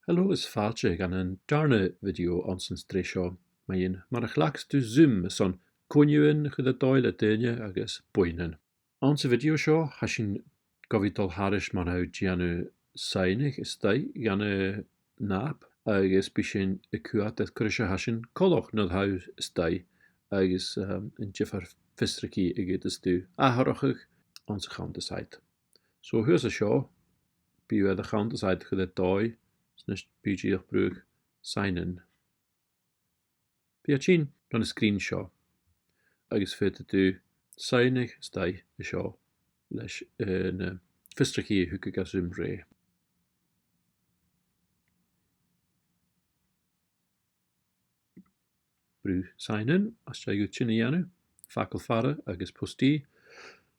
Hallo is fáilte gan an darna video ans an stré seo maon mar a chhlaachs tú zoom son cóniúin chud a dáil a daine agus buinen. An sa video seo ha sin gohítal háris mar ha dianu sainig is dai gan a nap agus bí sin i cuat et chuise ha sin coloch nad ha is dai agus in jifar fistraí i gé is tú aharachig an sa chunntais. So huas a seo bí a chunntais chud a dói Snist BG brug sign-in. Bí a sin dan a screen seo agus fit tú signig stai i seo leis na fistraí hu gas ré. Brú sign-in as te go tsinne fakel fare agus postí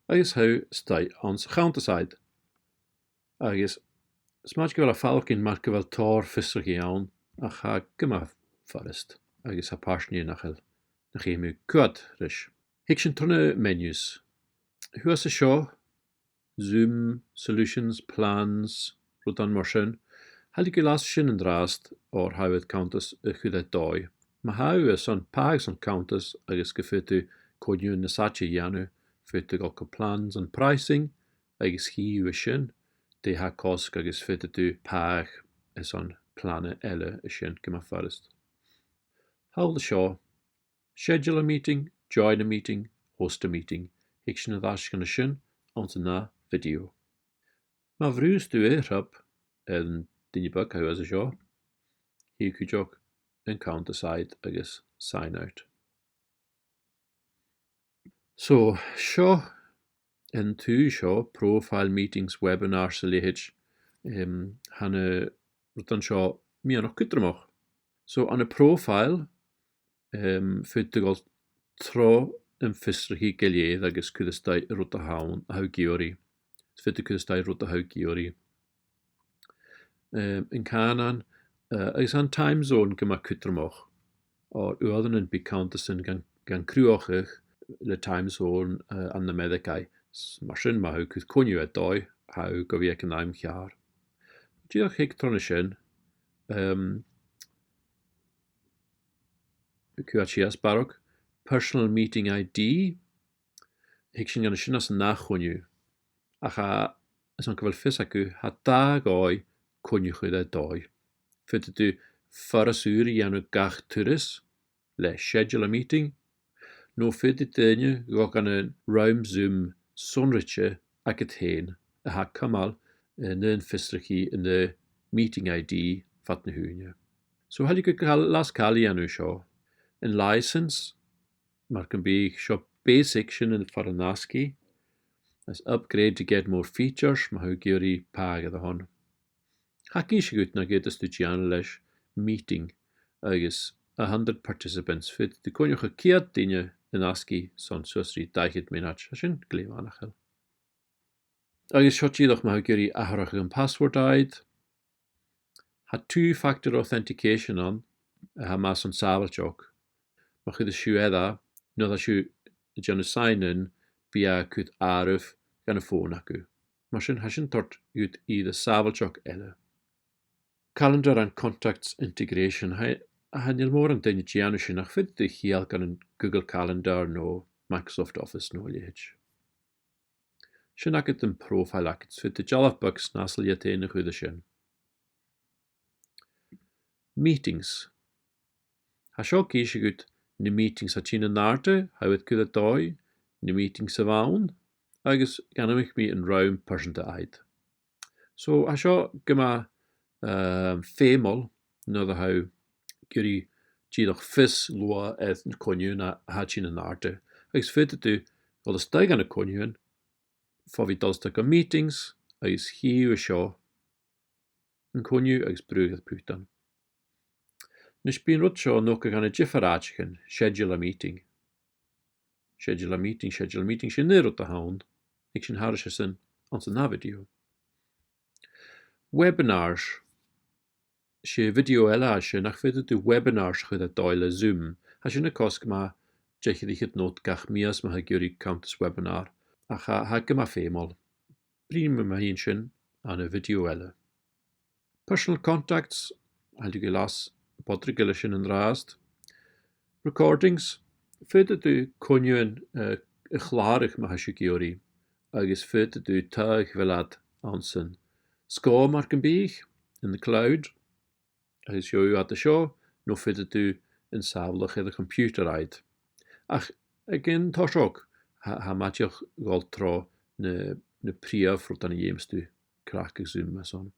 agus hou stai ans chunntais agus Smaid go bhfuil a falcin mar go bhfuil tóir fistraí ann a cha gymaf forest agus a páisní nachil na chéimú cuad ris. Hic sin trna menus. Huas a seo, Zoom, Solutions, Plans, rud an mar sin, halig go las sin an drást or hawid counttas a chud a dói. Ma hau is an pags an counttas agus go fitu cóniún na sachi dhéanú fitu go plans an pricing agus hiú sin de ha cosc agus fitte tú pag is an planne elle is sin gymaf forest. Hawl the seo, schedule a meeting, join a meeting, host a meeting, hic sin a ddas gan sin ans na video. Ma vrús tú rap en dinne bug hau as a seo, hi cújog en counterside agus sign out. So, seo en tú seo profile meetings webinar sa léhid hanne rutan seo mi an kutramach. So an a profile fyt gal tro en fistraí geléad agus kudestai ruta haun a hau geori. Fyt kudestai ruta hau geori. In Canan is an time zone gema kutramach or uaden en bekantesin gan cruachig le time zone an na medekai. Mar sin ma hau cud cóniú a dói hau go bhí an aim chear. Díach hic trona sin cuat sias barog personal meeting ID hic sin gan sin as nachcóniú a cha is an go bhfuil fis acu ha da gáid cóniú chud a dói. Fitte tú farasúri anu gach turis le schedule a meeting no fitte daine go gan an ruim Zoom sonritje ac het heen a ha kamal in een fistraí in de meeting ID vat na húne. So had ik las cali anu seo. In license, mar kan be seo basic sin in faranaski as upgrade to get more features ma hu geori pag a hon. Haki se gut na get is tu leis meeting agus 100 participants fit de konjoge keert dinge in ASCII son susri daichet minach sin glévanachel. Agus shotjídoch ma guri aharach an password aid. Ha two-factor authentication on ha mas an savalchok. Ma chud siú edda no that siú janu sign in via kut aruf gan a phone acu. Mar sin ha sin tort ut I de savalchok elle. Calendar and contacts integration hanil mór an daine dianu sin nach fyd de chial gan an Google Calendar no Microsoft Office no lehich. Sin agit an profile agit fyd de jalaf bugs nasal yete na chuide sin. Meetings. Ha seo cíise gut na meetings a tína narte, how it could a dói, na meetings a bhaun, agus ganamich mi an raum persanta aid. So ha seo gyma fémol no the how guri tíadach fis lua eth na coniún a hatsin an arte. Agus fytte tú gal a steig an a coniún, fa vi dalstag a meetings, agus hiu a seo, an coniú agus brug at putan. Nis bín rud seo no gan a jifaráitchen, schedule a meeting. Schedule a meeting sin rud a haun, ik sin harische sin an sa na video. Webinars. Se video ela se nach fydd du webinars chyd a doile Zoom, ha sin a cosg ma jechyd ich het not gach mias ma ha gyri countess webinar, a ha gyma fémol. Brin me ma hin sin an a video ela. Personal contacts, haldi gelas, bodrigile sin an rást. Recordings, fyd ydw cwniwn y chlarich ma hasio giori, agos fyd ydw taig velad ansen. Sgom ar gynbych, in the cloud, agos yw at y sio, no fyd ydw yn saflach edrych computer aid. Ach, agyn tosog, ha matioch goltro na priaf rwt an i ymstu crac ag zoom as on.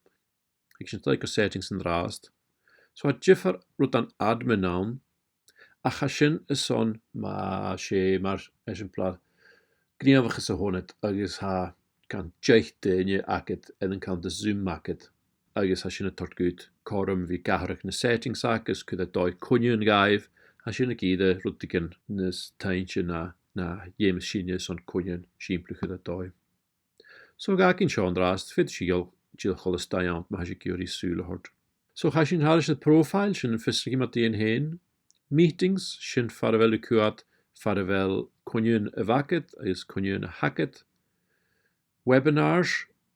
Ik sy'n taig o settings yn rást. So a jiffer rwt an admin nawn, a chasyn y son ma sé mar esimplar gniafach ys y honet agos ha gan jeich dynnu agad edrych can dy zoom agad agos ha sy'n y tortgwyd corwm fi gahrach na settings agos cwyd a doi cwniwn gaif ha sy'n y gyda rwtigan nes taintio na jem sy'n son cwniwn sy'n plwch a doi. So gag yn sio'n drast fyd siol gil cholas daiant ma ha sy'n gyr i sŵl hord. So ha sy'n haris y profile sy'n ffysig i ma di yn hyn. Meetings sy'n farafel y cwad farafel cwniwn y facet agos cwniwn y hacet. Webinars,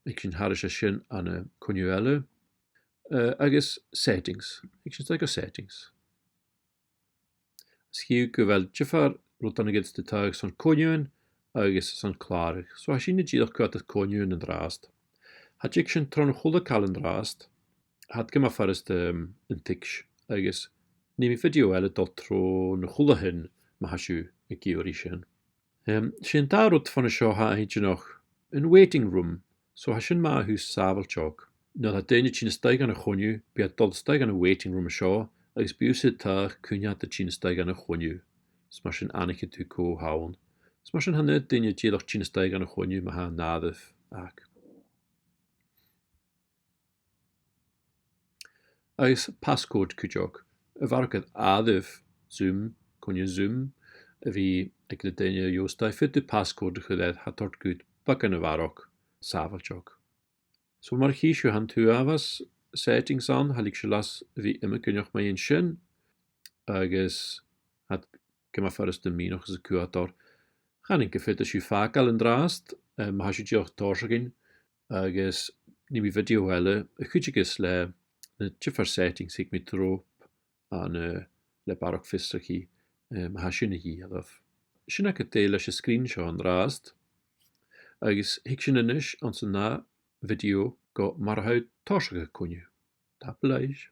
ik sy'n haris y sy'n an y cwniwele. Agos settings, ik sy'n taig o settings. Schiw gyfel jyffar rwt an y gyda taig son cwniwn agos son clarig. So ha sy'n y gydach cwad y cwniwn yn drast. Had ik sy'n tron chwla cael yn drast, had gyma ffarist yn tics agos ni mi fideo ele dot tro na chwla hyn ma hasw y gyr i sy'n. Sy'n darwt fan y sio ha hyd nog yn waiting room, so ha sy'n ma hwys safel tiog. Nid ha dyn y chyn ystag an y chwniw, bi a dod ystag an y waiting room y sio, agos biw sydd tach cwniad y chyn ystag an y chwniw. Sma sy'n anig y dwi co hawn. Sma sy'n hanner dyn y gydach chyn ystag an y chwniw ma ha naddef ac. Agos passcode cwjog. Y fargad addef Zoom, cwniw Zoom, y fi ag y dyn y iostau ffyd y passcode chydedd ha tord gwyd bag yn y farog safel jog. So mae'r chysio han tu afas settings on, halig silas fi yma gynioch mae un sy'n, agos had gyma ffarist yn minoch as y cwador. Chan yn gyffyd ys yw ffagal yn drast, ma hasio diolch dorsagin, agos ni mi fideo hele, y chwydgis le na jyffar settings hig mi tro an le barog fysra chi ma ha sy'n y hi adaf. Sy'n ac y deil as y screenshot yn drast, agos hig sy'n ynys ond sy'n na fideo go marhaid torsag y cwniw. Tapleis.